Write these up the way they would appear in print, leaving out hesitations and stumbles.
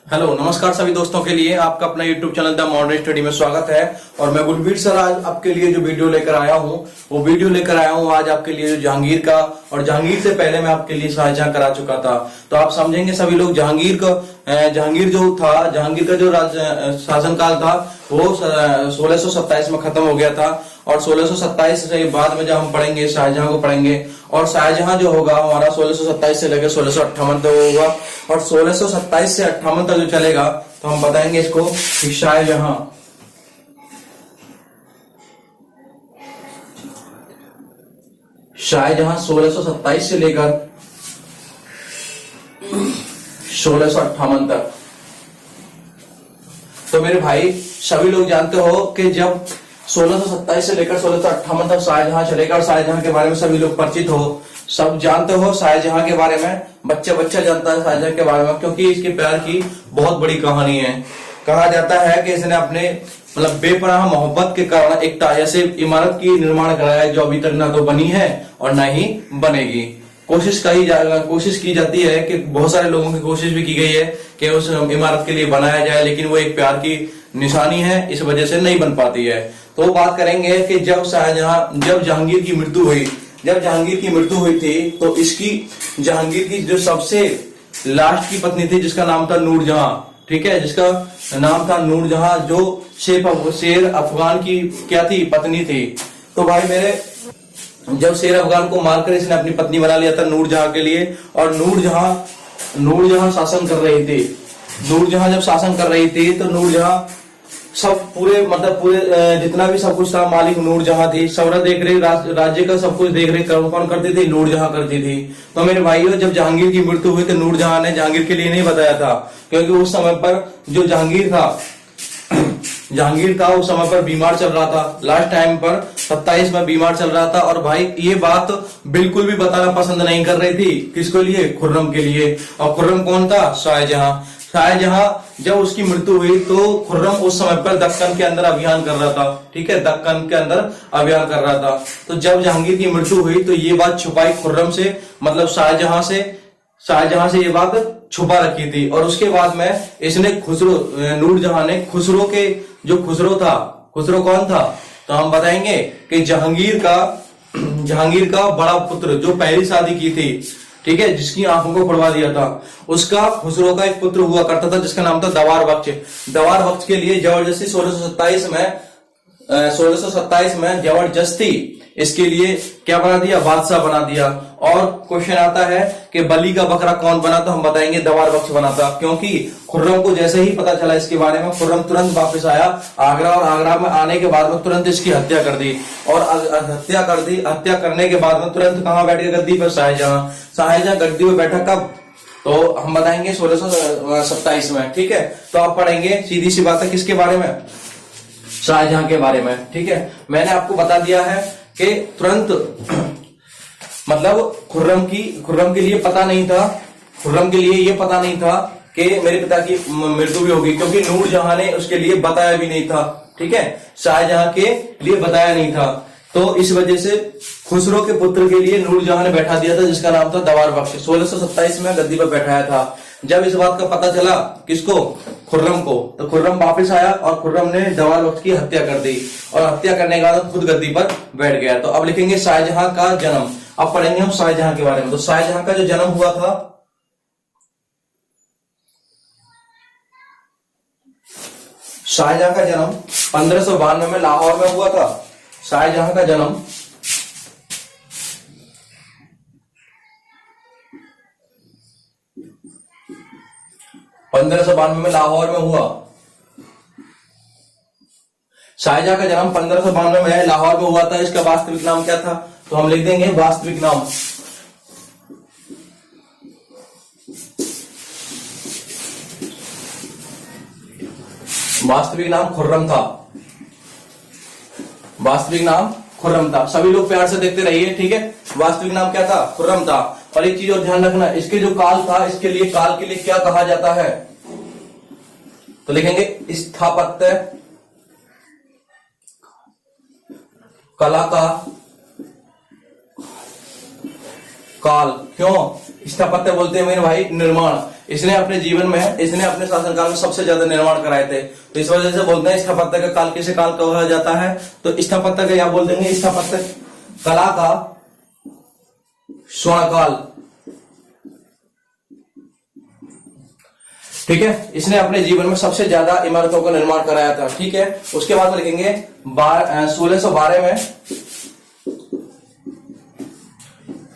Hello नमस्कार सभी दोस्तों के लिए आपका अपना YouTube channel the modern study में स्वागत है। और मैं गुलबीर सर आज आपके लिए जो वीडियो लेकर आया हूँ वो वीडियो लेकर आया हूँ आज आपके लिए जो जहांगीर का, और जहांगीर से पहले मैं आपके लिए शाहजहां करा चुका था। तो आप समझेंगे सभी लोग जहांगीर जो था, जहांगीर का जो शासनकाल था वो 1627 में खत्म हो गया था। और 1627 से बाद में जब हम पढ़ेंगे शाहजहां को पढ़ेंगे, और शाहजहां जो होगा हमारा 1627 से लेकर 1658 तक होगा। और 1627 से 58 तक जो चलेगा तो हम बताएंगे इसको कि शाहजहां 1627 से लेकर 1658 तक। तो मेरे भाई सभी लोग जानते हो कि जब 1627 से लेकर 1658 तक शाहजहां चलेगा, और शाहजहां के बारे में सभी लोग परिचित हो, सब जानते हो शाहजहां के बारे में। बच्चा जानता है शाहजहां के बारे में, क्योंकि इसके प्यार की बहुत बड़ी कहानी है। कहा जाता है कि इसने अपने बेपनाह मोहब्बत के कारण एक ऐसे इमारत की निर्माण कराया जो अभी तक ना तो बनी है और ना ही बनेगी। कोशिश की जाती है कि बहुत सारे लोगों की कोशिश भी की गई है कि उस इमारत के लिए बनाया जाए, लेकिन वो एक प्यार की निशानी है, इस वजह से नहीं बन पाती है। तो बात करेंगे कि जब जहांगीर की मृत्यु हुई थी तो जहांगीर की जो सबसे लास्ट की पत्नी थी जिसका नाम था नूरजहां, ठीक है, जिसका नाम था नूरजहां, जो शेर अफगान की क्या थी, पत्नी थी। तो भाई मेरे, जब शेर अफगान को मारकर इसने अपनी पत्नी बना लिया था नूरजहां के लिए, और नूरजहां शासन कर रही थी। नूरजहां जब शासन कर रही थी तो नूरजहां सब पूरे जितना भी सब कुछ था मालिक नूरजहां थी। सारा देख रही, राज्य का सब कुछ देख रही कौन करती थी, नूरजहां करती थी। तो मेरे भाइयों, जब जहांगीर की मृत्यु हुई तो नूरजहां ने जहांगीर के लिए नहीं बताया था, क्योंकि उस समय पर जो जहांगीर था उस समय पर बीमार चल रहा था। लास्ट टाइम पर 27 में बीमार चल रहा था। और भाई ये बात बिल्कुल भी बताना पसंद नहीं कर रही थी, किसके लिए, खुर्रम के लिए। और खुर्रम कौन था, शाहजहां जब उसकी मृत्यु हुई तो खुर्रम उस समय पर दक्कन के अंदर अभियान कर रहा था, ठीक है, दक्कन के अंदर अभियान कर रहा था। तो जब जहांगीर की मृत्यु हुई तो ये बात छुपाई खुर्रम से, मतलब शाहजहां से ये बात छुपा रखी थी। और उसके बाद में इसने नूरजहां ने खुसरो था, खुसरो कौन था, तो हम बताएंगे कि जहांगीर का बड़ा पुत्र जो पहली शादी की थी, ठीक है, जिसकी आंखों को पड़वा दिया था, उसका खुसरो का एक पुत्र हुआ करता था जिसका नाम था दवार बख्श के लिए जबरदस्ती 1627 में जबरदस्ती इसके लिए क्या बना दिया, बादशाह बना दिया। और क्वेश्चन आता है कि बली का बकरा कौन बना, तो हम बताएंगे दवार बख्श बना था। क्योंकि खुर्रम को जैसे ही पता चला इसके बारे में, खुर्रम तुरंत वापस आया आगरा, और आगरा में आने के बाद में तुरंत इसकी हत्या कर दी। और हत्या करने के बाद में तुरंत कहां बैठ गया, गद्दी पर, शाहजहां गद्दी पर बैठा कब, तो हम बताएंगे 1627 में, ठीक है। तो आप पढ़ेंगे, सीधी सी बात है, किसके बारे में, शाहजहां के बारे में, ठीक है। मैंने आपको बता दिया है कि तुरंत मतलब खुर्रम के लिए पता नहीं था, खुर्रम के लिए ये पता नहीं था कि मेरे पिता की मृत्यु भी होगी, क्योंकि नूरजहां ने उसके लिए बताया भी नहीं था, ठीक है, शाहजहां के लिए बताया नहीं था। तो इस वजह से खुसरो के पुत्र के लिए नूरजहां ने बैठा दिया था जिसका नाम था दवार बख्श। 1627 में गद्दी पर बैठाया था। जब इस बात का पता चला किसको, खुर्रम को, तो खुर्रम वापस आया और खुर्रम ने दवार बख्श की हत्या कर दी, और हत्या करने के बाद खुद गद्दी पर बैठ गया। तो अब लिखेंगे शाहजहां का जन्म। अब पढ़ेंगे हम शाहजहां के बारे में। तो शाहजहां का जो जन्म हुआ था, शाहजहां का जन्म 1592 में लाहौर में हुआ था। शाहजहां का जन्म 1592 में लाहौर में हुआ। शाहजहां का जन्म 1592 में लाहौर में हुआ था। इसका वास्तविक नाम क्या था, तो हम लिख देंगे वास्तविक नाम। वास्तविक नाम खुर्रम था। वास्तविक नाम खुर्रम था। सभी लोग प्यार से देखते रहिए, ठीक है। वास्तविक नाम क्या था, खुर्रम था। और एक चीज और ध्यान रखना, इसके जो काल था, इसके लिए काल के लिए क्या कहा जाता है, तो लिखेंगे स्थापत्य कला का काल। क्यों स्थापत्य बोलते हैं मेरे भाई, निर्माण। इसने अपने जीवन में, इसने अपने शासनकाल में सबसे ज्यादा निर्माण कराए थे। तो इस वजह से बोलते हैं स्थापत्य का काल किसे काल कहा जाता है? तो स्थापत्य का, या बोल देंगे स्थापत्य कला का स्वर्णकाल। ठीक है, इसने अपने जीवन में सबसे ज्यादा इमारतों का निर्माण कराया था। ठीक है, उसके बाद लिखेंगे 1612 में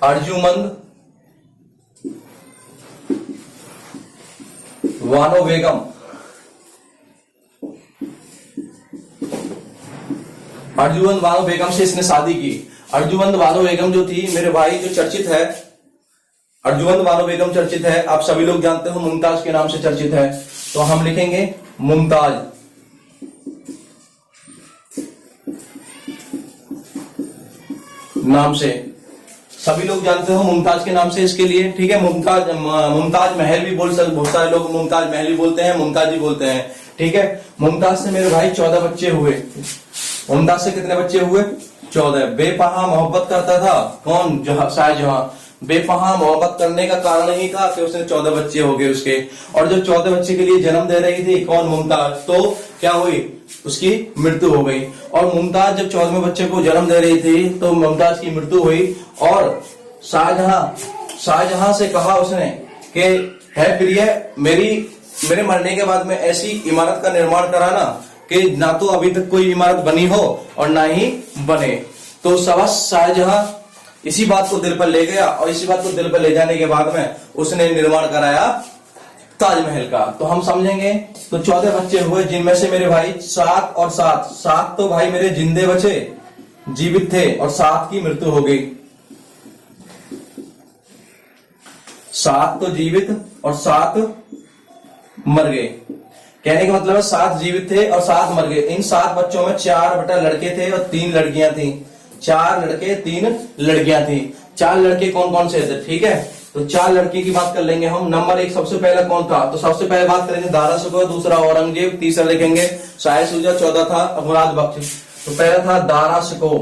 अर्जुमंद वानो बेगम, अर्जुमंद वानो बेगम से इसने शादी की। अर्जुमंद वानो बेगम जो थी मेरे भाई, जो चर्चित है, अर्जुमंद वानो बेगम चर्चित है, आप सभी लोग जानते हो मुमताज के नाम से चर्चित है। तो हम लिखेंगे मुमताज नाम से, सभी लोग जानते हो मुमताज के नाम से इसके लिए। ठीक है, मुमताज महल भी बहुत सारे लोग मुमताज महल भी बोलते हैं, मुमताज भी बोलते हैं। ठीक है, मुमताज से मेरे भाई 14 बच्चे हुए। मुमताज से कितने बच्चे हुए? 14। बेपहा मोहब्बत करता था कौन? शाहजहां। बेपहा मोहब्बत करने का कारण ही था कि उसने 14 बच्चे हो गए उसके। और जब 14 बच्चे के लिए जन्म दे रही थी कौन? मुमताज, तो क्या हुई? उसकी मृत्यु हो गई। और मुमताज जब 14वें बच्चे को जन्म दे रही थी तो मुमताज की मृत्यु हुई। और शाहजहां से कहा उसने कि है प्रिय, मेरे मरने के बाद में ऐसी इमारत का निर्माण कराना कि ना तो अभी तक कोई इमारत बनी हो और ना ही बने। तो शाहजहां इसी बात को दिल पर ले गया, और इसी बात को दिल पर ले जाने के बाद में उसने निर्माण कराया ताजमहल का। तो हम समझेंगे, तो 14 बच्चे हुए, जिनमें से मेरे भाई 7 और 7 तो भाई मेरे जिंदे बचे, जीवित थे, और 7 की मृत्यु हो गई। 7 तो जीवित और 7 मर गए। कहने का मतलब है 7 जीवित थे और 7 मर गए। इन 7 बच्चों में 4 बेटा लड़के थे और 3 लड़कियां थी। 4 लड़के 3 लड़कियां थी। 4 लड़के कौन कौन से थे? ठीक है, तो 4 लड़के की बात कर लेंगे हम। नंबर 1 सबसे पहला कौन था? तो सबसे पहले बात करेंगे दारा शिकोह, दूसरा औरंगजेब, तीसरा लिखेंगे शाह शुजा, 14 था मुराद बख्श। तो पहला था दारा शिकोह,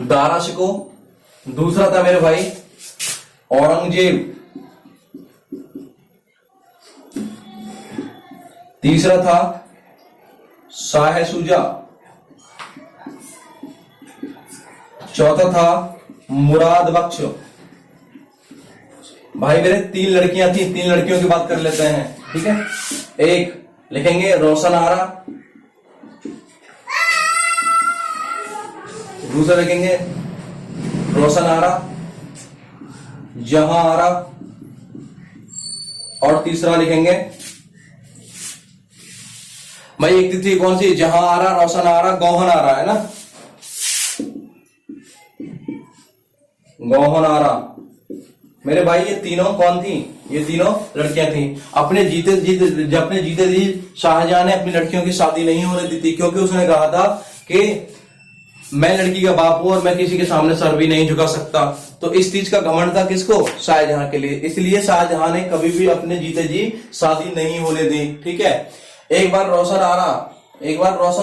दारा शिकोह। दूसरा था मेरे भाई औरंगजेब, तीसरा था शाह शुजा, चौथा था मुराद बख्श। भाई मेरे 3 लड़कियां थी, 3 लड़कियों की बात कर लेते हैं। ठीक है, एक लिखेंगे रोशन आरा, दूसरा लिखेंगे रोशन आरा, जहां आरा, और तीसरा लिखेंगे भाई एक तिथि कौन सी? जहां आरा, रोशन आरा, गौहन आरा, है ना, गौहन आरा। मेरे भाई ये तीनों कौन थी? ये तीनों लड़कियां थी। अपने जीते जी शाहजहां ने अपनी लड़कियों की शादी नहीं होने दी थी, क्योंकि उसने कहा था कि मैं लड़की का बाप हूं और मैं किसी के सामने सर भी नहीं झुका सकता। तो इस चीज का घमंड था किसको? शाहजहां के लिए। इसलिए शाहजहां ने कभी भी अपने जीते जी शादी नहीं होने दी। ठीक है, एक बार रोशन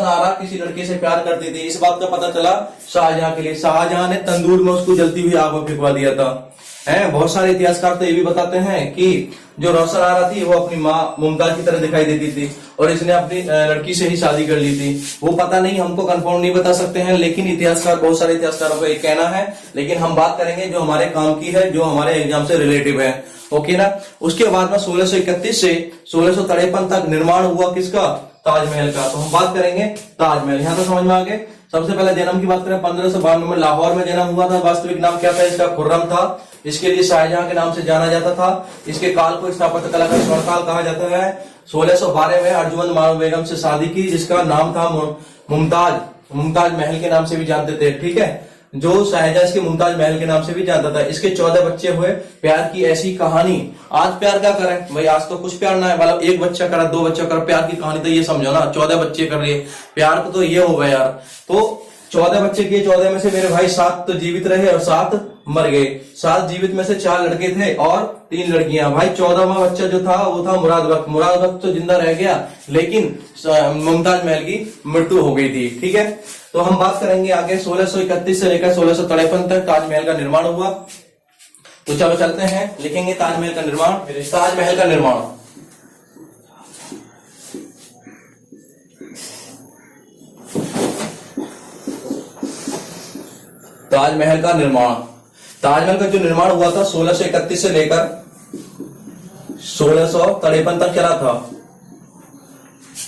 आरा किसी लड़की से प्यार करती थी। इस बात का पता चला शाहजहां के लिए। शाहजहां ने तंदूर में उसको जलती हुई आग में फेंकवा दिया था। बहुत सारे इतिहासकार तो ये भी बताते हैं कि जो रोशन आरा थी वो अपनी माँ मुमताज की तरह दिखाई देती थी और इसने अपनी लड़की से ही शादी कर ली थी। वो पता नहीं, हमको कंफर्म नहीं बता सकते हैं, लेकिन बहुत सारे इतिहासकारों का एक कहना है। लेकिन हम बात करेंगे जो हमारे काम की है, जो हमारे एग्जाम से रिलेटिव है। ओके ना। उसके बाद में 1631 से 1653 तक निर्माण हुआ किसका? ताजमहल का। तो हम बात करेंगे ताजमहल। यहाँ तो समझ में आ गए। सबसे पहले जन्म की बात करें 1592 में लाहौर में जन्म हुआ था। वास्तविक नाम क्या था इसका? खुर्रम था। इसके लिए शाहजहां के नाम से जाना जाता था। इसके काल को स्थापत्य कला का स्वर्णकाल कहा जाता है। 1612 में अर्जुमंद वानो बेगम से शादी की, जिसका नाम था मुमताज महल के नाम से भी जानते थे। ठीक है, जो शाहजहां इसके मुमताज महल के नाम से भी जानता था। इसके 14 बच्चे हुए। प्यार की ऐसी कहानी। आज प्यार क्या करें भाई? आज तो कुछ प्यार ना है, मतलब 1 बच्चा करा, 2 बच्चा करा। प्यार की कहानी तो ये समझो ना, 14 बच्चे कर रही है। प्यार को तो ये होगा यार। तो 14 बच्चे किए। 14 में से मेरे भाई 7 तो जीवित रहे और 7 मर गए। 7 जीवित में से 4 लड़के थे और 3 लड़कियां। भाई 14वां बच्चा जो था वो था मुराद बख्श तो जिंदा रह गया, लेकिन मुमताज महल की मृत्यु हो गई थी। ठीक है, तो हम बात करेंगे आगे 1631 से लेकर 1653 तक ताजमहल का निर्माण हुआ। तो चलो चलते हैं, लिखेंगे ताजमहल का निर्माण। ताजमहल का निर्माण, ताजमहल का निर्माण। ताजमहल का जो निर्माण हुआ था 1631 से लेकर 1653 तक चला था।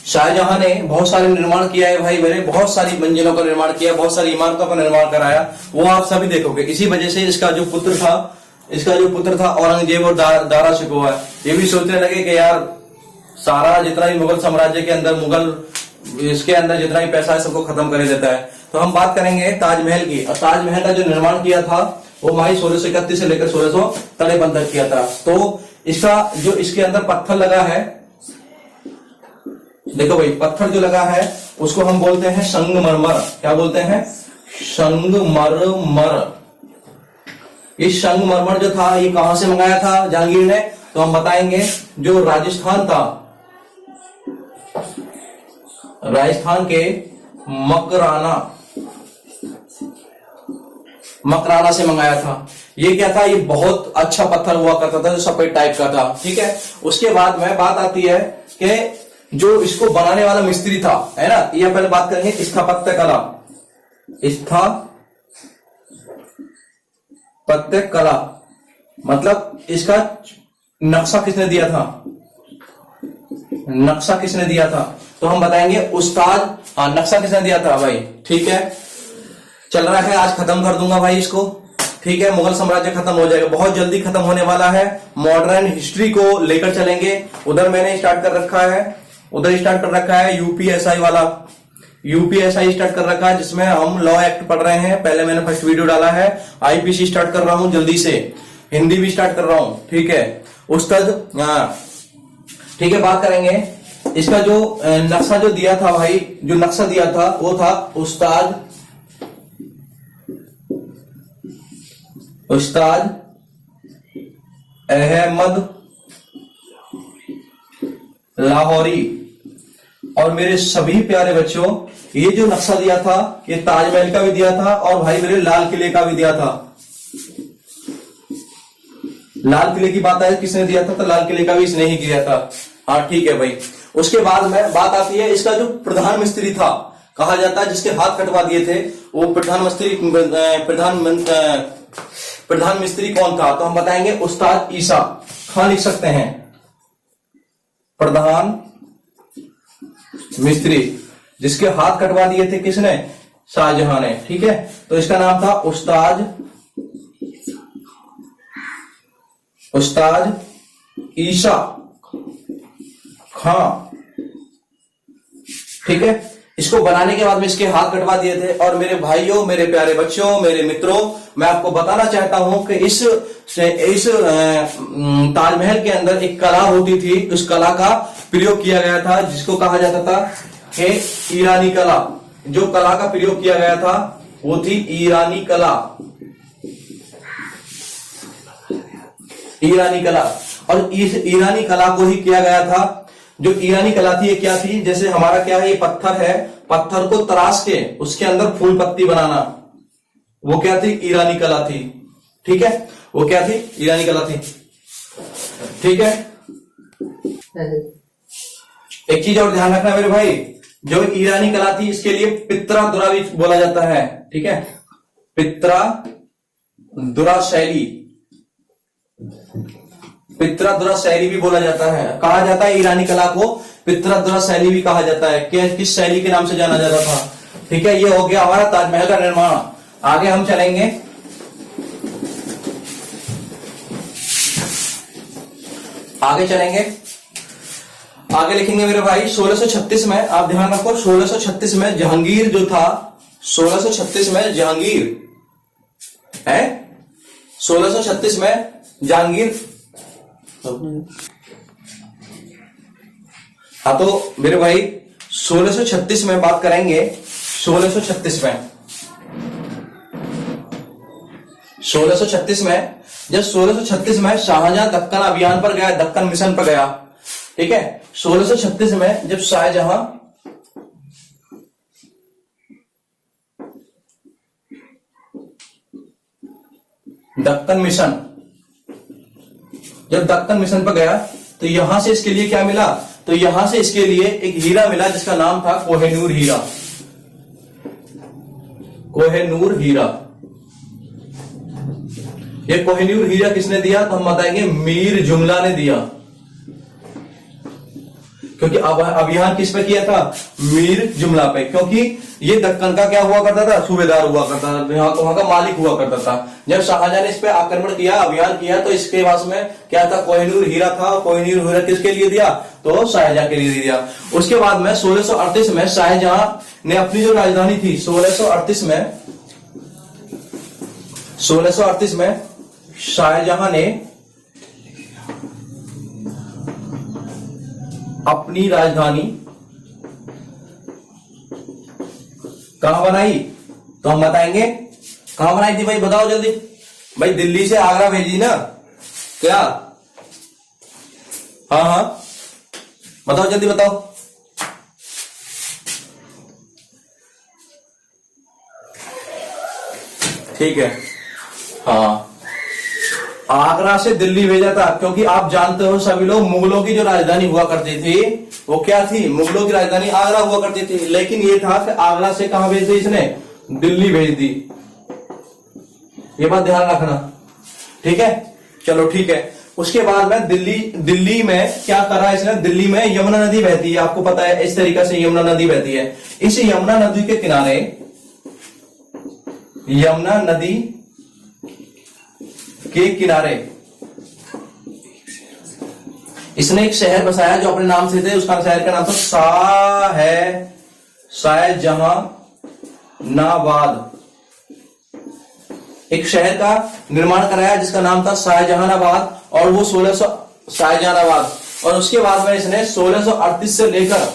शाहजहां ने बहुत सारे निर्माण किया है भाई मेरे, बहुत सारी मंजिलों का निर्माण किया, बहुत सारी इमारतों का निर्माण कराया, वो आप सभी देखोगे। इसी वजह से इसका जो पुत्र था औरंगजेब और दारा शिकोह, ये भी सोचने लगे कि यार सारा जितना भी मुगल साम्राज्य के अंदर इसके अंदर जितना भी पैसा है सबको खत्म कर देता है। तो हम बात करेंगे ताजमहल की। और ताजमहल का जो निर्माण किया था वो भाई 1631 से लेकर 1653 तक किया था। तो इसका जो इसके अंदर पत्थर लगा है, देखो भाई पत्थर जो लगा है उसको हम बोलते हैं संगमरमर। क्या बोलते हैं? संगमरमर। ये संगमरमर जो था ये कहां से मंगाया था जहांगीर ने? तो हम बताएंगे जो राजस्थान था, राजस्थान के मकराना से मंगाया था। ये क्या था? ये बहुत अच्छा पत्थर हुआ करता था जो सफेद टाइप का था। ठीक है, उसके बाद में बात आती है कि जो इसको बनाने वाला मिस्त्री था, है ना, ये पहले बात करेंगे स्थापत्य कला। स्थापत्य कला मतलब इसका नक्शा किसने दिया था? नक्शा किसने दिया था? तो हम बताएंगे उस्ताद। हाँ, नक्शा किसने दिया था भाई? ठीक है, चल रहा है, आज खत्म कर दूंगा भाई इसको। ठीक है, मुगल साम्राज्य खत्म हो जाएगा, बहुत जल्दी खत्म होने वाला है। मॉडर्न हिस्ट्री को लेकर चलेंगे। उधर मैंने स्टार्ट कर रखा है यूपीएसआई वाला, यूपीएसआई स्टार्ट कर रखा है जिसमें हम लॉ एक्ट पढ़ रहे हैं। पहले मैंने फर्स्ट वीडियो डाला है। आईपीसी स्टार्ट कर रहा हूं जल्दी से, हिंदी भी स्टार्ट कर रहा हूं। ठीक है, उस्ताद। ठीक है, बात करेंगे इसका जो नक्शा जो दिया था भाई, जो नक्शा दिया था वो था उस्ताद अहमद लाहौरी। और मेरे सभी प्यारे बच्चों, ये जो नक्शा दिया था ये ताजमहल का भी दिया था और भाई मेरे लाल किले का भी दिया था। लाल किले की बात है किसने दिया था? तो लाल किले का भी इसने ही किया था। हाँ ठीक है भाई। उसके बाद में बात आती है इसका जो प्रधान मिस्त्री था, कहा जाता है जिसके हाथ कटवा दिए थे, वो प्रधान मिस्त्री कौन था? तो हम बताएंगे उस्ताद ईसा खान। लिख सकते हैं प्रधान मिस्त्री, जिसके हाथ कटवा दिए थे किसने? शाहजहां ने। ठीक है, तो इसका नाम था उस्ताद ईसा खां। ठीक है, इसको बनाने के बाद में इसके हाथ कटवा दिए थे। और मेरे भाइयों, मेरे प्यारे बच्चों, मेरे मित्रों, मैं आपको बताना चाहता हूं कि इस ताजमहल के अंदर एक कला होती थी, उस कला का प्रयोग किया गया था जिसको कहा जाता था कि ईरानी कला। जो कला का प्रयोग किया गया था वो थी ईरानी कला। ईरानी कला, और इस ईरानी कला को ही किया गया था। जो ईरानी कला थी ये क्या थी? जैसे हमारा क्या है, ये पत्थर है, पत्थर को तराश के उसके अंदर फूल पत्ती बनाना, वो क्या थी? ईरानी कला थी। ठीक है, वो क्या थी? ईरानी कला थी। ठीक है, एक चीज और ध्यान रखना मेरे भाई, जो ईरानी कला थी इसके लिए पित्रा-दुरा भी बोला जाता है। ठीक है, पित्रा-दुरा शैली, पित्रा-दुरा शैली भी बोला जाता है। कहा जाता है ईरानी कला को पित्रा-दुरा शैली भी कहा जाता है। किस शैली के नाम से जाना जाता था? ठीक है, ये हो गया हमारा ताजमहल का निर्माण। आगे हम चलेंगे, आगे लिखेंगे मेरे भाई 1636 में। आप ध्यान रखो, 1636 में जहांगीर जो था, 1636 में जहांगीर है, 1636 में जहांगीर। हाँ तो मेरे भाई 1636 में बात करेंगे। 1636 में जब 1636 में शाहजहां दक्कन अभियान पर गया, दक्कन मिशन पर गया। ठीक है, 1636 में जब शाहजहां दक्कन मिशन जब दक्कन मिशन पर गया तो यहां से इसके लिए क्या मिला, तो यहां से इसके लिए एक हीरा मिला जिसका नाम था कोहिनूर हीरा। कोहिनूर हीरा, ये कोहिनूर हीरा किसने दिया, तो हम बताएंगे मीर जुमला ने दिया, क्योंकि अभियान किस पे किया था, मीर जुमला पे, क्योंकि ये दक्कन का क्या हुआ करता था, सूबेदार हुआ करता था, वहां का मालिक हुआ करता था। जब शाहजहां ने इस पे आक्रमण किया, अभियान किया, तो इसके पास में क्या था, कोहिनूर हीरा था। कोहिनूर हीरा किसके लिए दिया, तो शाहजहां के लिए दिया। उसके बाद में 1638 में शाहजहां ने अपनी जो राजधानी थी 1638 में शाहजहां ने अपनी राजधानी कहां बनाई, तो हम बताएंगे कहां बनाई थी भाई, बताओ जल्दी भाई। दिल्ली से आगरा भेजी ना, क्या, हाँ हाँ बताओ जल्दी बताओ। ठीक है, हाँ आगरा से दिल्ली भेजा था, क्योंकि आप जानते हो सभी लोग मुगलों की जो राजधानी हुआ करती थी वो क्या थी, मुगलों की राजधानी आगरा हुआ करती थी, लेकिन ये था कि आगरा से कहां भेज दी इसने, दिल्ली भेज दी। ये बात ध्यान रखना, ठीक है, चलो ठीक है। उसके बाद में दिल्ली में क्या करा इसने, दिल्ली में यमुना नदी बहती है, आपको पता है इस तरीके से यमुना नदी बहती है। इस यमुना नदी के किनारे, यमुना नदी के किनारे इसने एक शहर बसाया जो अपने नाम से थे, उसका शहर का नाम था शाहजहानाबाद। एक शहर का निर्माण कराया जिसका नाम था शाहजहानाबाद, और वो शाहजहानाबाद। और उसके बाद में इसने 1638 से लेकर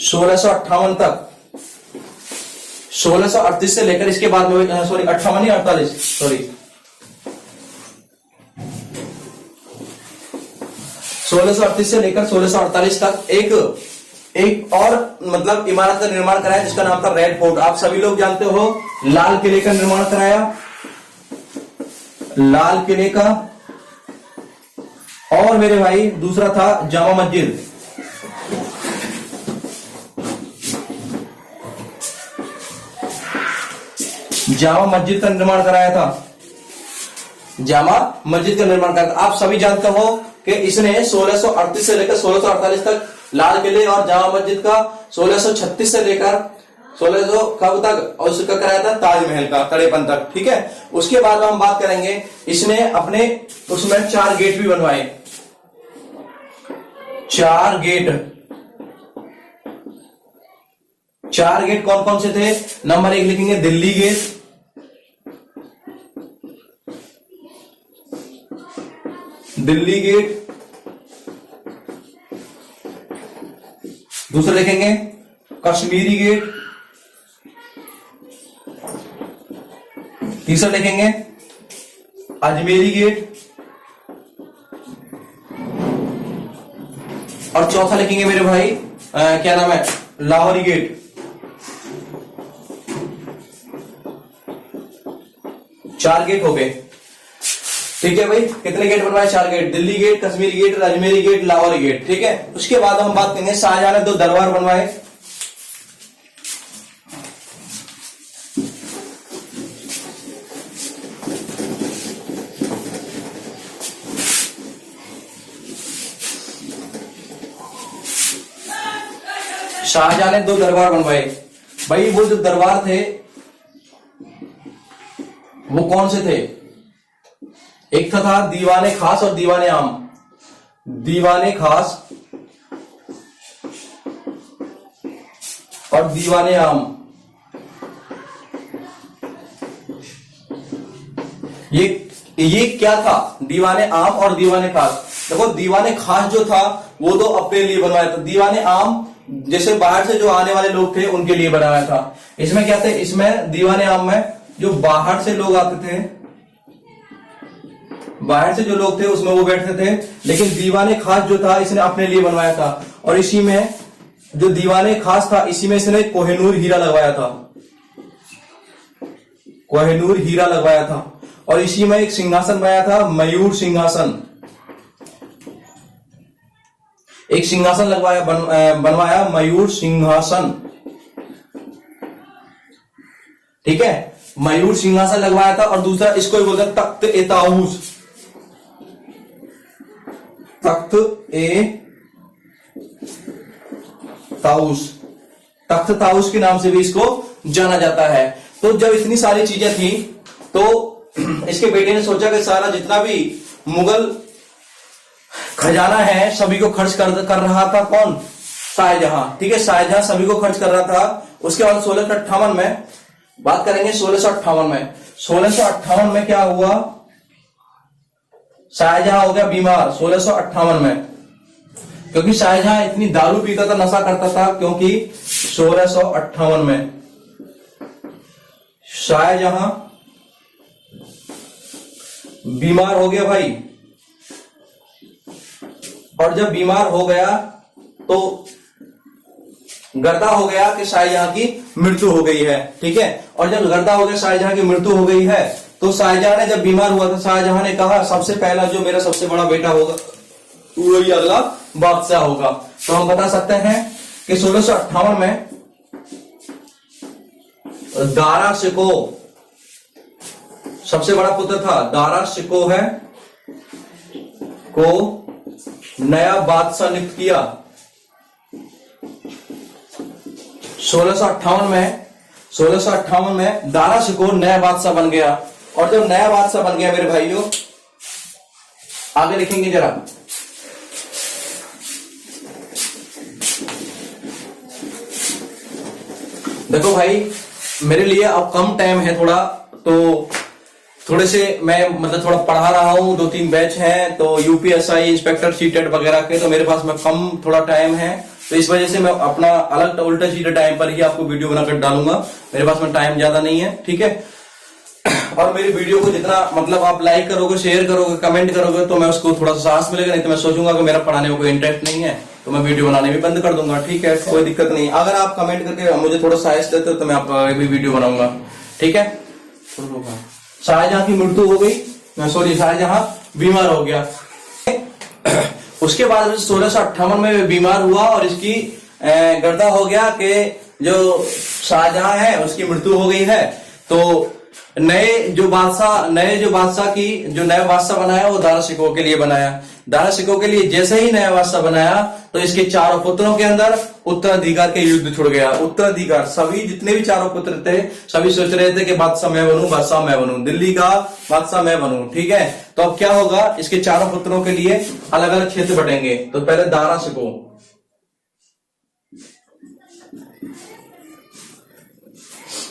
1658 तक, 1638 से लेकर इसके बाद में 1638 से लेकर 1648 तक एक और मतलब इमारत का निर्माण कराया जिसका नाम था रेड फोर्ट। आप सभी लोग जानते हो लाल किले का निर्माण कराया, लाल किले का, और मेरे भाई दूसरा था जामा मस्जिद। जामा मस्जिद का निर्माण कराया था, जामा मस्जिद का निर्माण कराया था। आप सभी जानते हो कि इसने 1638 से लेकर 1648 तक लाल किले और जामा मस्जिद का, 1636 से लेकर 1600 कब तक, और उसका कराया था ताजमहल का तड़ेपन तक, ठीक है। उसके बाद हम बात करेंगे, इसने अपने उसमें 4 गेट भी बनवाए, 4 गेट कौन कौन से थे, नंबर 1 लिखेंगे दिल्ली गेट, दिल्ली गेट, दूसरा लिखेंगे कश्मीरी गेट, तीसरा लिखेंगे अजमेरी गेट, और चौथा लिखेंगे मेरे भाई क्या नाम है, लाहौरी गेट। चार गेट हो गए, ठीक है भाई। कितने गेट बनवाए, 4 gate, Delhi gate, Kashmiri gate, Ajmeri gate, Lahori gate, ठीक है। उसके बाद हम बात करेंगे शाहजहां ने 2 दरबार बनवाए, शाहजहां ने 2 दरबार बनवाए। भाई वो जो दरबार थे वो कौन से थे, एक था दीवाने खास और दीवाने आम। दीवाने खास और दीवाने आम, ये क्या था, दीवाने आम और दीवाने खास। देखो दीवाने खास जो था वो तो अपने लिए बनवाया था, दीवाने आम जैसे बाहर से जो आने वाले लोग थे उनके लिए बनाया था। इसमें क्या थे, इसमें दीवाने आम में जो बाहर से लोग आते थे, बाहर से जो लोग थे उसमें वो बैठते थे, लेकिन दीवाने खास जो था इसने अपने लिए बनवाया था। और इसी में जो दीवाने खास था इसी में इसने कोहिनूर हीरा लगवाया था, कोहिनूर हीरा लगवाया था। और इसी में एक सिंहासन बनाया था, मयूर सिंहासन। एक सिंहासन लगवाया, बनवाया मयूर सिंहासन, ठीक है, मयूर सिंहासन लगवाया था। और दूसरा इसको बोलते हैं तख्त ए ताऊस, तख्त ए ताऊस, तख्त ताऊस के नाम से भी इसको जाना जाता है। तो जब इतनी सारी चीजें थी तो इसके बेटे ने सोचा कि सारा जितना भी मुगल खजाना है सभी को खर्च कर रहा था कौन, शाहजहां, ठीक है, शाहजहां सभी को खर्च कर रहा था। उसके बाद 1658 में बात करेंगे, 1658 में, 1658 में क्या हुआ, शाहजहां हो गया बीमार 1658 में, क्योंकि शाहजहां इतनी दारू पीता था, नशा करता था, क्योंकि 1658 में शाहजहां बीमार हो गया भाई। और जब बीमार हो गया तो गर्दा हो गया कि शाहजहां की मृत्यु हो गई है, ठीक है। और जब गर्दा हो गया, शाहजहां की मृत्यु हो गई है, तो शाहजहां ने जब बीमार हुआ था, शाहजहां ने कहा सबसे पहला जो मेरा सबसे बड़ा बेटा होगा वही अगला बादशाह होगा। तो हम बता सकते हैं कि 1658 में दारा शिको सबसे बड़ा पुत्र था, दारा शिको है को नया बादशाह नियुक्त किया। 1658 में दारा शिको नया बादशाह बन गया। और जब नया बादशाह बन गया मेरे भाइयों, आगे लिखेंगे जरा, देखो भाई मेरे लिए अब कम टाइम है थोड़ा, तो थोड़े से मैं मतलब थोड़ा पढ़ा रहा हूँ, 2-3 बैच हैं, तो यूपीएसआई, इंस्पेक्टर सीटेट वगैरह के, तो मेरे पास में कम थोड़ा टाइम है, तो इस वजह से मैं अपना अलग उल्टा सीधे टाइम पर ही आपको वीडियो बनाकर डालूंगा। मेरे पास में टाइम ज्यादा नहीं है, ठीक है। और मेरी वीडियो को जितना मतलब आप लाइक करोगे, शेयर करोगे, कमेंट करोगे, तो मैं उसको थोड़ा सा साहस मिलेगा, नहीं तो मैं सोचूंगा कि मेरा पढ़ाने में कोई इंटरेस्ट नहीं है, तो मैं वीडियो बनाने भी बंद कर दूंगा, ठीक है, कोई दिक्कत नहीं। अगर आप कमेंट करके मुझे थोड़ा साहस देते हो तो मैं आपका भी वीडियो बनाऊंगा, ठीक है। शाहजहां की मृत्यु हो गई, सॉरी शाहजहां बीमार हो गया। उसके बाद 1658 में बीमार हुआ और इसकी गर्दा हो गया कि जो शाहजहां है उसकी मृत्यु हो गई है। तो नए जो बादशाह की जो नया बादशाह बनाया वो दारा शिकोह के लिए बनाया। दारा शिकोह के लिए जैसे ही नया बादशाह बनाया तो इसके चारों पुत्रों के अंदर उत्तराधिकार के युद्ध छुड़ गया। उत्तराधिकार, सभी जितने भी चारों पुत्र थे सभी सोच रहे थे कि बादशाह मैं बनूं, बादशाह मैं बनूं, दिल्ली का बादशाह मैं बनूं, ठीक है। तो अब क्या होगा, इसके चारों पुत्रों के लिए अलग अलग क्षेत्र बटेंगे। तो पहले दारा शिकोह,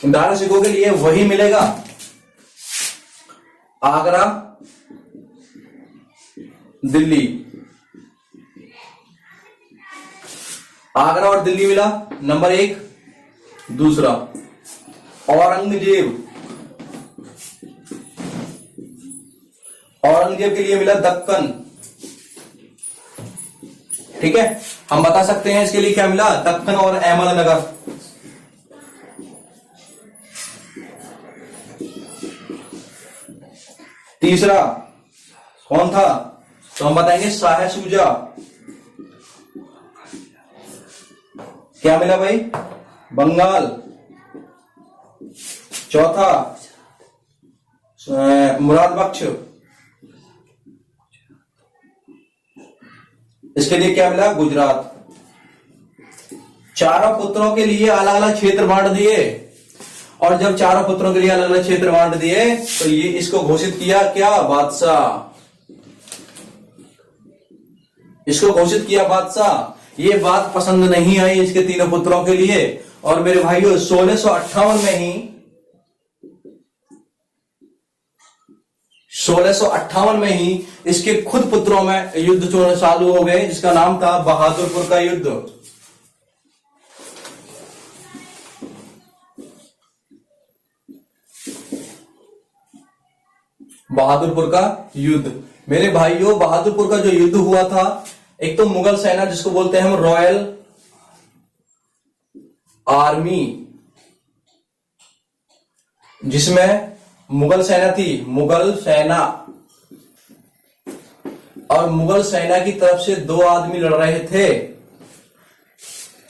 दारा शिकोह के लिए वही मिलेगा आगरा, दिल्ली, आगरा और दिल्ली मिला नंबर 1। दूसरा औरंगजेब, औरंगजेब के लिए मिला दक्कन, ठीक है। हम बता सकते हैं इसके लिए क्या मिला, दक्कन और अहमदनगर। तीसरा कौन था, तो हम बताएंगे शाह शुजा। क्या मिला भाई, बंगाल। चौथा मुराद बख्श, इसके लिए क्या मिला, गुजरात। चारों पुत्रों के लिए अलग अलग क्षेत्र बांट दिए। और जब चारों पुत्रों के लिए अलग अलग क्षेत्र बांट दिए तो ये इसको घोषित किया क्या, बादशाह। इसको घोषित किया बादशाह। ये बात पसंद नहीं आई इसके तीनों पुत्रों के लिए। और मेरे भाइयों 1658 में ही 1658 में ही इसके खुद पुत्रों में युद्ध चालू हो गए, जिसका नाम था बहादुरपुर का युद्ध। बहादुरपुर का युद्ध, मेरे भाइयों बहादुरपुर का जो युद्ध हुआ था, एक तो मुगल सेना जिसको बोलते हैं हम रॉयल आर्मी, जिसमें मुगल सेना थी, मुगल सेना, और मुगल सेना की तरफ से दो आदमी लड़ रहे थे,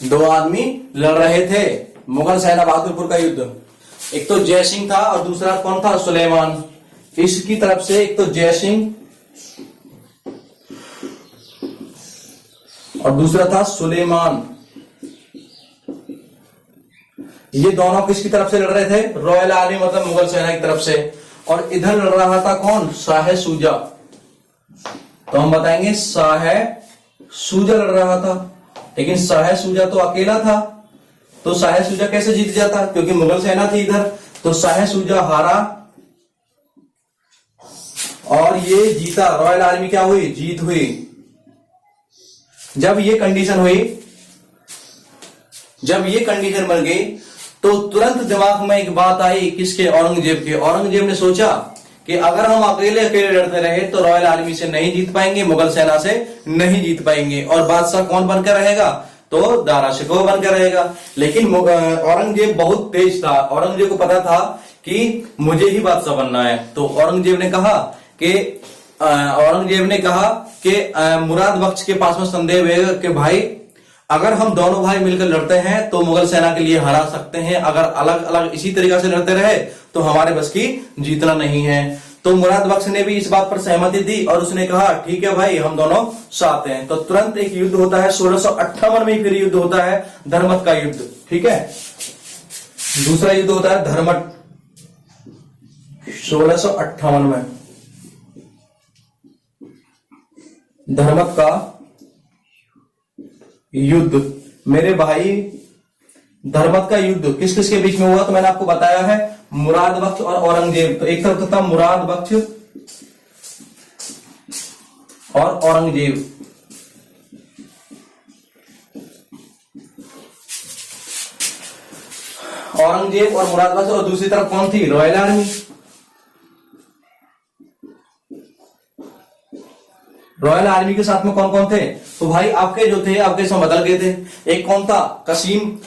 दो आदमी लड़ रहे थे मुगल सेना बहादुरपुर का युद्ध। एक तो जय सिंह था और दूसरा कौन था, सुलेमान। इसकी तरफ से एक तो जय सिंह और दूसरा था सुलेमान। ये दोनों किसकी तरफ से लड़ रहे थे, रॉयल आर्मी मतलब मुगल सेना की तरफ से। और इधर लड़ रहा था कौन, शाह शुजा। तो हम बताएंगे शाह शुजा लड़ रहा था, लेकिन शाह शुजा तो अकेला था, तो शाह शुजा कैसे जीत जाता, क्योंकि मुगल सेना थी इधर। तो शाह शुजा हारा और ये जीता, रॉयल आर्मी क्या हुई, जीत हुई। जब ये कंडीशन हुई, जब ये कंडीशन बन गई, तो तुरंत दिमाग में एक बात आई, किसके, औरंगजेब के। औरंगजेब ने सोचा कि अगर हम अकेले अकेले लड़ते रहे तो रॉयल आर्मी से नहीं जीत पाएंगे, मुगल सेना से नहीं जीत पाएंगे, और बादशाह कौन बनकर रहेगा, तो दारा शिकोह बनकर रहेगा। लेकिन औरंगजेब बहुत तेज था, औरंगजेब को पता था कि मुझे ही बादशाह बनना है। तो औरंगजेब ने कहा कि मुराद बख्श के पास में संदेह है कि भाई अगर हम दोनों भाई मिलकर लड़ते हैं तो मुगल सेना के लिए हरा सकते हैं, अगर अलग अलग इसी तरीका से लड़ते रहे तो हमारे बस की जीतना नहीं है। तो मुराद बख्श ने भी इस बात पर सहमति दी और उसने कहा ठीक है भाई, हम दोनों साथ हैं। तो तुरंत एक युद्ध होता है 1658 में, फिर युद्ध होता है धर्मत का युद्ध, ठीक है। दूसरा युद्ध होता है धर्मत 1658 में, धर्मत का युद्ध। मेरे भाई धर्मत का युद्ध किस किस के बीच में हुआ, तो मैंने आपको बताया है, मुराद बख्श और औरंगजेब। तो एक तरफ था मुराद बख्श और औरंगजेब। औरंगजेब और मुराद बख्श, और दूसरी तरफ कौन थी, रॉयल आर्मी। रॉयल आर्मी के साथ में कौन कौन थे, तो भाई आपके जो थे आपके सब बदल गए थे। एक कौन था, कासिम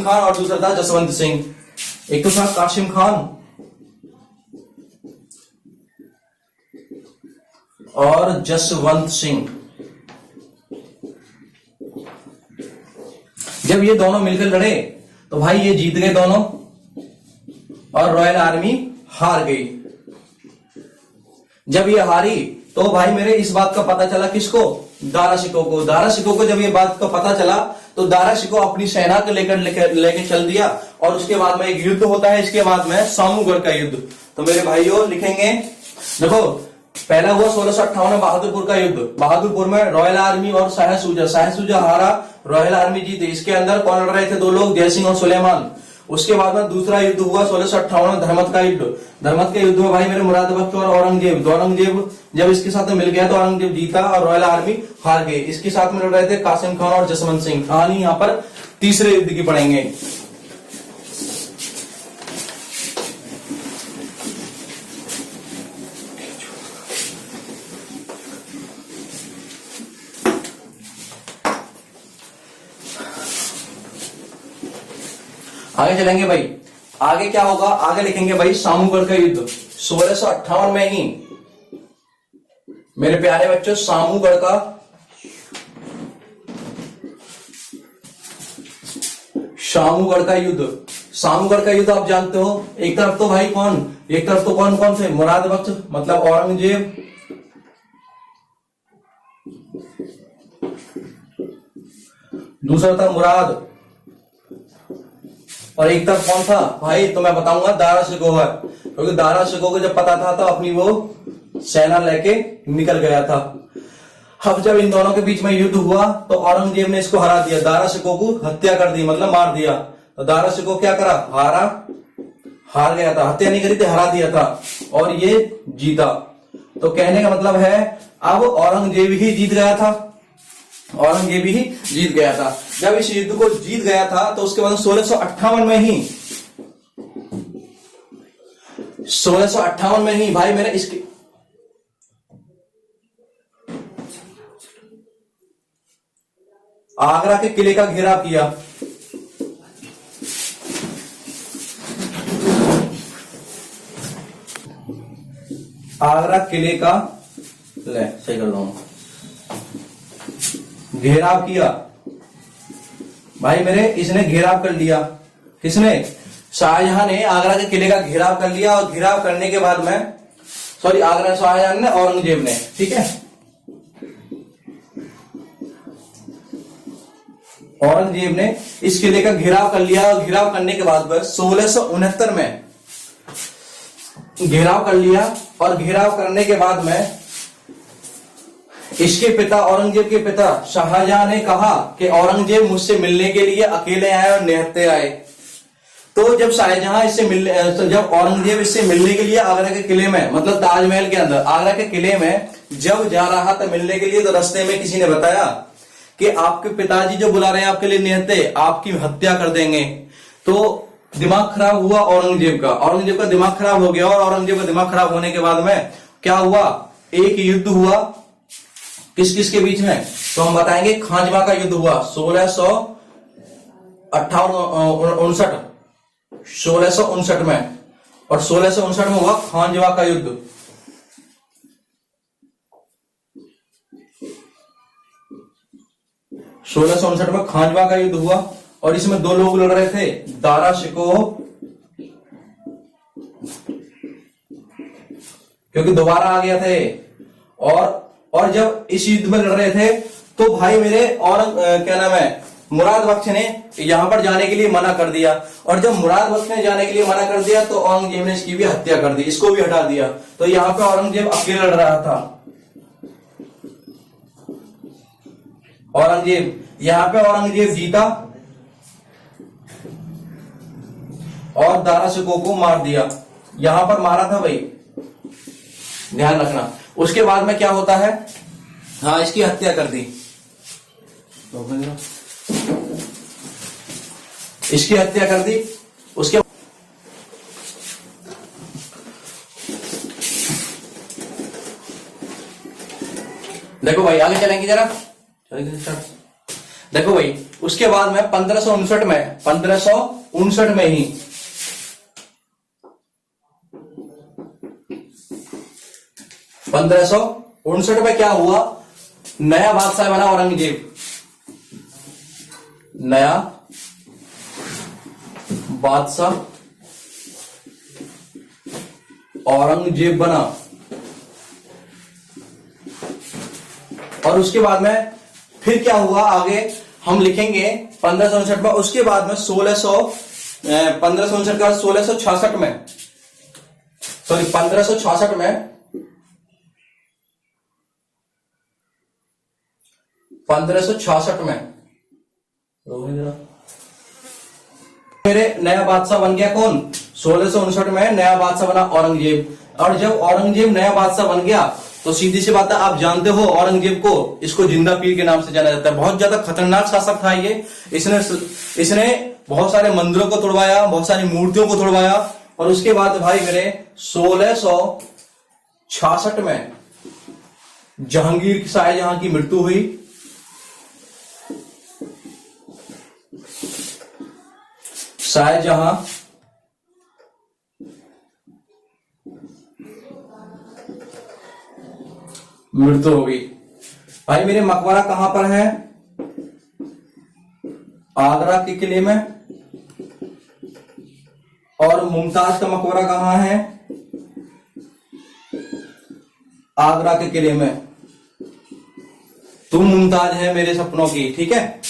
खान, और दूसरा था जसवंत सिंह। एक तो था कासिम खान और जसवंत सिंह। जब ये दोनों मिलकर लड़े तो भाई ये जीत गए दोनों और रॉयल आर्मी हार गई। जब ये हारी तो भाई मेरे इस बात का पता चला, किसको, दारा शिकोह को। दारा शिकोह को जब ये बात का पता चला तो दारा शिकोह अपनी सेना को लेकर चल दिया, और उसके बाद में एक युद्ध होता है, इसके बाद में सामूगढ़ का युद्ध। तो मेरे भाइयों लिखेंगे, देखो पहला हुआ 1658 में बहादुरपुर का युद्ध। बहादुरपुर में रॉयल आर्मी और शाह शुजा हारा, रॉयल आर्मी जीती। इसके अंदर कौन लड़ रहे थे, दो लोग, जय सिंह और सुलेमान। उसके बाद में दूसरा युद्ध हुआ 1658 में धर्मत का युद्ध। धर्मत के युद्ध में भाई मेरे मुराद बख्श और औरंगजेब। औरंगजेब जब इसके साथ में मिल गया तो औरंगजेब जीता और रॉयल आर्मी हार गई। इसके साथ में लड़ रहे थे कासिम खान और जसवंत सिंह। कहानी यहाँ पर तीसरे युद्ध की पढ़ेंगे। आगे चलेंगे भाई, आगे क्या होगा, आगे लिखेंगे भाई सामूगढ़ का युद्ध 1658 में ही। मेरे प्यारे बच्चों, सामूगढ़ का युद्ध, सामूगढ़ का युद्ध आप जानते हो। एक तरफ तो भाई कौन कौन थे, मुराद बख्श मतलब औरंगजेब, दूसरा था मुराद, और एक तरफ कौन था भाई, तो मैं बताऊंगा दारा शिकोह है, क्योंकि दारा शिकोह को जब पता था तो अपनी वो सेना लेके निकल गया था। अब जब इन दोनों के बीच में युद्ध हुआ तो औरंगजेब ने इसको हरा दिया, दारा शिकोह को हत्या कर दी, मतलब मार दिया। तो दारा शिकोह क्या करा, हार गया था, हत्या नहीं करी थी, हरा दिया था, और ये जीता। तो कहने का मतलब है अब औरंगजेब ही जीत गया था, औरंगजेब ही जीत गया था। जब इस युद्ध को जीत गया था तो उसके बाद 1658 में ही भाई मैंने इसके आगरा के किले का घेराव किया। आगरा किले का, ले सही कर रहा हूं, घेराव किया। भाई मेरे इसने घेराव कर लिया, किसने? शाहजहां ने आगरा के किले का घेराव कर लिया, और घेराव करने के बाद में, सॉरी आगरा शाहजहां ने, औरंगजेब ने, ठीक है, औरंगजेब ने इस किले का घेराव कर लिया। और घेराव करने के बाद 1669 में घेराव कर लिया, और घेराव करने के बाद में इसके पिता, औरंगजेब के पिता शाहजहां ने कहा कि औरंगजेब मुझसे मिलने के लिए अकेले आए और निहत्थे आए। तो जब शाहजहां इससे मिलने, जब औरंगजेब इससे मिलने के लिए आगरा के किले में, मतलब ताजमहल के अंदर, आगरा के किले में जब जा रहा था मिलने के लिए, तो रास्ते में किसी ने बताया कि आपके पिताजी जो बुला रहे हैं आपके लिए निहत्थे, आपकी हत्या कर देंगे। तो दिमाग खराब हुआ औरंगजेब का दिमाग खराब हो गया। और औरंगजेब का दिमाग खराब होने के बाद में क्या हुआ, एक युद्ध हुआ किस किस के बीच में, तो हम बताएंगे खांजवा का युद्ध हुआ 1659 में, और 1659 में हुआ खांजवा का युद्ध। में खांजवा का युद्ध हुआ, और इसमें दो लोग लड़ रहे थे, दारा शिकोह, क्योंकि दोबारा आ गया थे। और जब इस युद्ध में लड़ रहे थे तो भाई मेरे क्या नाम है, मुराद बख्श ने यहां पर जाने के लिए मना कर दिया। और जब मुराद बख्श ने जाने के लिए मना कर दिया तो औरंगजेब ने इसकी भी हत्या कर दी, इसको भी हटा दिया। तो यहां पे औरंगजेब अकेले लड़ रहा था। यहां पे औरंगजेब जीता और दारा शिकोह को मार दिया। यहां पर मारा था भाई, ध्यान रखना। उसके बाद में क्या होता है, हाँ इसकी हत्या कर दी, इसकी हत्या कर दी। उसके देखो भाई आगे चलेंगे जरा, देखो भाई उसके बाद में 1559 में ही 1559 में क्या हुआ, नया बादशाह बना औरंगजेब, नया बादशाह औरंगजेब बना। और उसके बाद में फिर क्या हुआ आगे हम लिखेंगे 1559 में। उसके बाद में 1559 का 1666 में, सॉरी 1566 में 1566 में मेरे नया बादशाह बन गया कौन, 1659 में नया बादशाह बना औरंगजेब। और जब औरंगजेब नया बादशाह बन गया तो सीधी सी बात है, आप जानते हो औरंगजेब को, इसको जिंदा पीर के नाम से जाना जाता है। बहुत ज्यादा खतरनाक शासक था ये। इसने बहुत सारे मंदिरों को तोड़वाया, बहुत सारी मूर्तियों को तोड़वाया। और उसके बाद भाई मेरे 1666 में जहांगीर शाहजहां की मृत्यु हुई। शाहजहां मृत्यु हो गई। भाई मेरे मकबरा कहां पर है, आगरा के किले में। और मुमताज का मकबरा कहां है, आगरा के किले में। तुम मुमताज है मेरे सपनों की, ठीक है।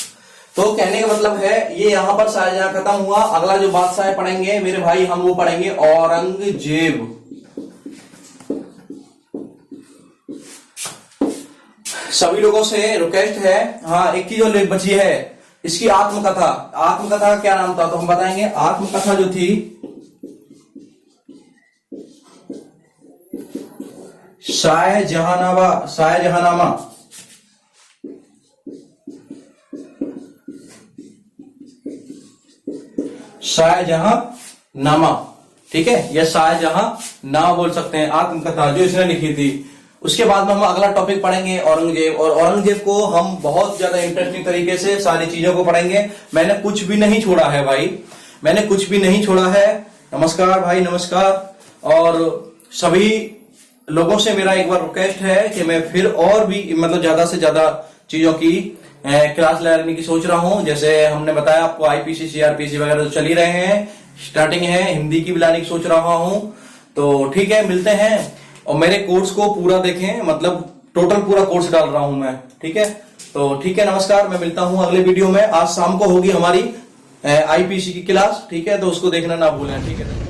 तो कहने का मतलब है ये यहां पर शाहजहां खत्म हुआ। अगला जो बादशाह पढ़ेंगे मेरे भाई हम वो पढ़ेंगे औरंगजेब। सभी लोगों से रिक्वेस्ट है, हाँ एक चीज जो बची है इसकी आत्मकथा। आत्मकथा का क्या नाम था तो हम बताएंगे। आत्मकथा जो थी शाहजहानामा, शाहजहानामा, ठीक है, या शाहजहां नामा बोल सकते हैं। आत्मकथा जो इसने लिखी थी। उसके बाद में हम अगला टॉपिक पढ़ेंगे औरंगजेब। और औरंगजेब को हम बहुत ज्यादा इंटरेस्टिंग तरीके से सारी चीजों को पढ़ेंगे। मैंने कुछ भी नहीं छोड़ा है भाई, मैंने कुछ भी नहीं छोड़ा है। नमस्कार भाई, नमस्कार। और सभी लोगों से मेरा एक बार रिक्वेस्ट है कि मैं फिर और भी मतलब ज्यादा से ज्यादा चीजों की क्लास लेने की सोच रहा हूं। जैसे हमने बताया आपको आईपीसी सीआरपीसी वगैरह तो चल ही रहे हैं, स्टार्टिंग है, हिंदी की भी लाने की सोच रहा हूं। तो ठीक है, मिलते हैं और मेरे कोर्स को पूरा देखें, मतलब टोटल पूरा कोर्स डाल रहा हूं मैं। ठीक है, तो ठीक है, नमस्कार, मैं मिलता हूं अगले वीडियो में। आज शाम को होगी हमारी आईपीसी की क्लास। ठीक है, तो उसको देखना ना भूलें। ठीक है।